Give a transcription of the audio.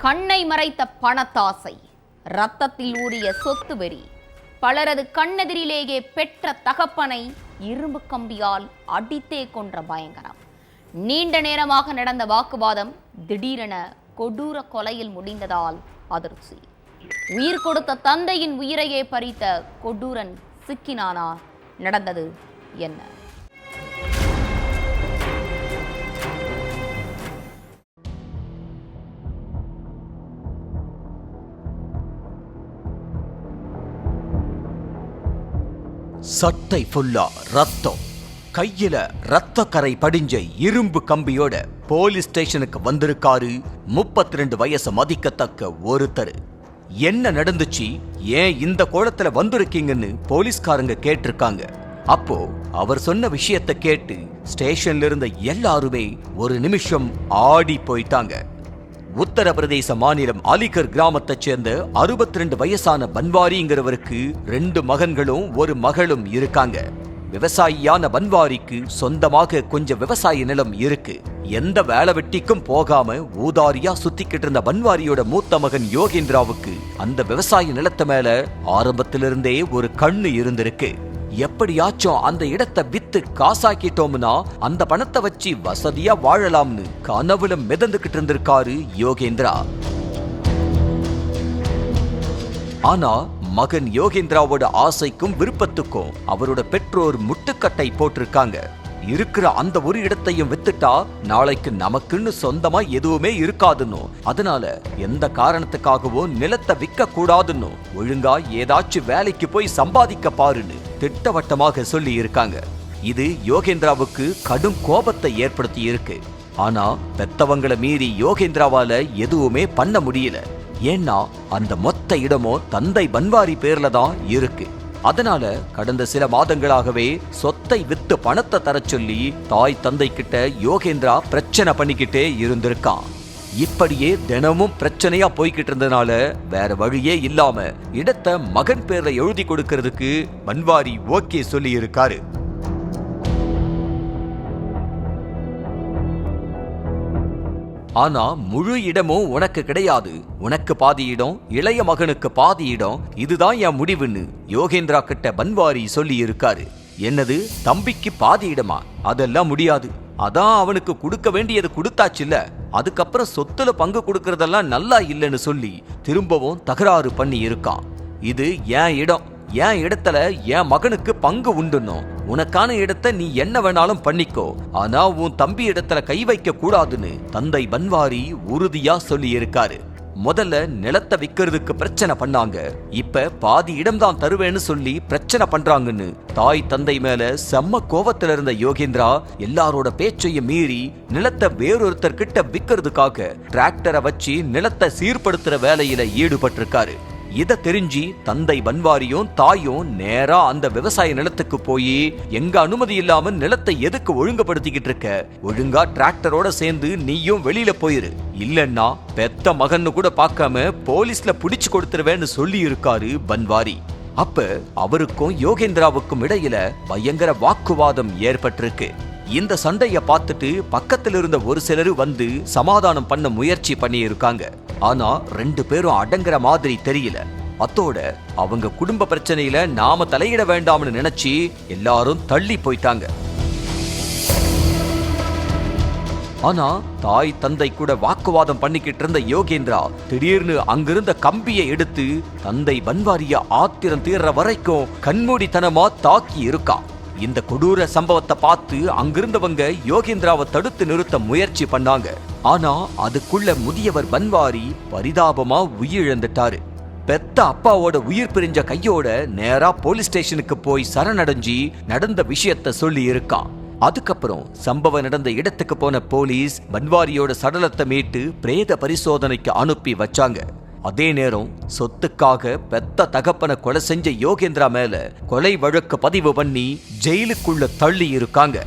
கண்ணை மறைத்த பணத்தாசை, இரத்தத்தில் ஊறிய சொத்து வெறி, பலரது கண்ணெதிரிலேயே பெற்ற தகப்பனை இரும்பு கம்பியால் அடித்தே கொன்ற பயங்கரம். நீண்ட நேரமாக நடந்த வாக்குவாதம் திடீரென கொடூர கொலையில் முடிந்ததால் அதிர்ச்சி. உயிர் கொடுத்த தந்தையின் உயிரையே பறித்த கொடூரன் சிக்கினானா? நடந்தது என்ன? சட்டை ஃபுல்லா ரத்தம், கையில ரத்த கரை படிஞ்ச இரும்பு கம்பியோட போலீஸ் ஸ்டேஷனுக்கு வந்திருக்காரு 32 வயசு மதிக்கத்தக்க ஒருத்தர். என்ன நடந்துச்சு, ஏன் இந்த கோலத்துல வந்திருக்கீங்கன்னு போலீஸ்காரங்க கேட்டிருக்காங்க. அப்போ அவர் சொன்ன விஷயத்தை கேட்டு ஸ்டேஷன்ல இருந்த எல்லாருமே ஒரு நிமிஷம் ஆடி போயிட்டாங்க. உத்தரப்பிரதேச மாநிலம் அலிகர் கிராமத்தைச் சேர்ந்த 62 வயசான பன்வாரிங்கிறவருக்கு 2 மகன்களும் ஒரு மகளும் இருக்காங்க. விவசாயியான பன்வாரிக்கு சொந்தமாக கொஞ்சம் விவசாய நிலம் இருக்கு. எந்த வேலை வெட்டிக்கும் போகாம ஊதாரியா சுத்திக்கிட்டு இருந்த பன்வாரியோட மூத்த மகன் யோகேந்திராவுக்கு அந்த விவசாய நிலத்து மேல ஆரம்பத்திலிருந்தே ஒரு கண்ணு இருந்திருக்கு. எப்படியாச்சும் அந்த இடத்தை வித்து காசாக்கிட்டோம்னா அந்த பணத்தை வச்சு வசதியா வாழலாம்னு கனவுல மிதந்துகிட்டு இருந்திருக்காரு யோகேந்திரா. ஆனா மகன் யோகேந்திராவோட ஆசைக்கும் விருப்பத்துக்கும் அவரோட பெற்றோர் முட்டுக்கட்டை போட்டிருக்காங்க. இருக்கிற அந்த ஒரு இடத்தையும் வித்துட்டா நாளைக்கு நமக்குன்னு சொந்தமா எதுவுமே இருக்காதுன்னு, அதனால எந்த காரணத்துக்காகவும் நிலத்தை விற்க கூடாதுன்னு ஒழுங்கா ஏதாச்சும் வேலைக்கு போய் சம்பாதிக்க பாருன்னு திட்டவட்டமாக சொல்லி இருக்காங்க. இது யோகேந்திராவுக்கு கடும் கோபத்தை ஏற்படுத்தி இருக்கு. ஆனா பெத்தவங்களை மீறி யோகேந்திராவால எதுவுமே பண்ண முடியல. ஏன்னா அந்த மொத்த இடமும் தந்தை பன்வாரி பேர்ல தான் இருக்கு. அதனால கடந்த சில மாதங்களாகவே சொத்தை வித்து பணத்தை தர சொல்லி தாய் தந்தை கிட்ட யோகேந்திரா பிரச்சனை பண்ணிக்கிட்டே இருந்திருக்கான். இப்படியே தினமும் பிரச்சனையா போய்கிட்டு இருந்ததுனால வேற வழியே இல்லாம இடத்தை மகன் பேர்ல எழுதி கொடுக்கிறதுக்கு பன்வாரி ஓகே சொல்லி இருக்காரு. ஆனா முழு இடமும் உனக்கு கிடையாது, உனக்கு பாதி இடம், இளைய மகனுக்கு பாதி இடம், இதுதான் என் முடிவுன்னு யோகேந்திரா கிட்ட பன்வாரி சொல்லி இருக்காரு. என்னது, தம்பிக்கு பாதி இடமா? அதெல்லாம் முடியாது. அதான் அவனுக்கு கொடுக்க வேண்டியது கொடுத்தாச்சுல்ல, அதுக்கப்புறம் சொத்துல பங்கு கொடுக்கறதெல்லாம் நல்லா இல்லைன்னு சொல்லி திரும்பவும் தகராறு பண்ணி இருக்கான். இது என் இடம், என் இடத்துல என் மகனுக்கு பங்கு உண்டுன்னும், உனக்கான இடத்தை நீ என்ன வேணாலும் பண்ணிக்கோ, ஆனா உன் தம்பி இடத்துல கை வைக்க கூடாதுன்னு தந்தை பன்வாரி உறுதியா சொல்லி இருக்காரு. முதல்ல நிலத்தை விற்கிறதுக்கு பிரச்சனை பண்ணாங்க, இப்ப பாதி இடம் தான் தருவேன்னு சொல்லி பிரச்சனை பண்றாங்கன்னு தாய் தந்தை மேல செம்ம கோவத்துல இருந்த யோகேந்திரா எல்லாரோட பேச்சையும் மீறி நிலத்தை வேறொருத்தர் கிட்ட விற்கிறதுக்காக டிராக்டரை வச்சு நிலத்தை சீர்படுத்துற வேலையில ஈடுபட்டிருக்காரு. இத தெரிஞ்சு தந்தை பன்வாரியும் தாயும் நேரா அந்த விவசாய நிலத்துக்கு போய், எங்க அனுமதி இல்லாம நிலத்தை எதுக்கு ஒழுங்குபடுத்திக்கிட்டு இருக்க, ஒழுங்கா டிராக்டரோட சேர்ந்து நீயும் வெளியில போயிரு, இல்லன்னா பெத்த மகன்னு கூட பார்க்காம போலீஸ்ல புடிச்சு கொடுத்துருவேன்னு சொல்லி இருக்காரு பன்வாரி. அப்ப அவருக்கும் யோகேந்திராவுக்கும் இடையில பயங்கர வாக்குவாதம் ஏற்பட்டிருக்கு. இந்த சண்டைய பார்த்துட்டு பக்கத்தில் இருந்த ஒரு சிலர் வந்து சமாதானம் பண்ண முயற்சி பண்ணி இருக்காங்க. ஆனா 2 பேரும் அடங்குற மாதிரி தெரியல. அத்தோட அவங்க குடும்ப பிரச்சனையில நாம தலையிட வேண்டாம்னு நினைச்சு எல்லாரும் தள்ளி போயிட்டாங்க. ஆனா தாய் தந்தை கூட வாக்குவாதம் பண்ணிக்கிட்டு இருந்த யோகேந்திரா திடீர்னு அங்கிருந்த கம்பியை எடுத்து தந்தை பன்வாரிய ஆத்திரம் தீர்ற வரைக்கும் கண்மூடித்தனமா தாக்கி இருக்கான். இந்த கொடூர சம்பவத்தை பார்த்து அங்கிருந்தவங்க யோகேந்திராவை தடுத்து நிறுத்த முயற்சி பண்ணாங்க. ஆனா அதுக்குள்ள முதியவர் பன்வாரி பரிதாபமா உயிரிழந்துட்டாரு. பெத்த அப்பாவோட உயிர் பிரிஞ்ச கையோட நேரா போலீஸ் ஸ்டேஷனுக்கு போய் சரணடைஞ்சி நடந்த விஷயத்த சொல்லி இருக்கான். அதுக்கப்புறம் சம்பவம் நடந்த இடத்துக்கு போன போலீஸ் பன்வாரியோட சடலத்தை மீட்டு பிரேத பரிசோதனைக்கு அனுப்பி வச்சாங்க. அதே நேரம் சொத்துக்காக பெத்த தகப்பனை கொலை செஞ்ச யோகேந்திரா மேல கொலை வழக்கு பதிவு பண்ணி ஜெயிலுக்குள்ள தள்ளி இருக்காங்க.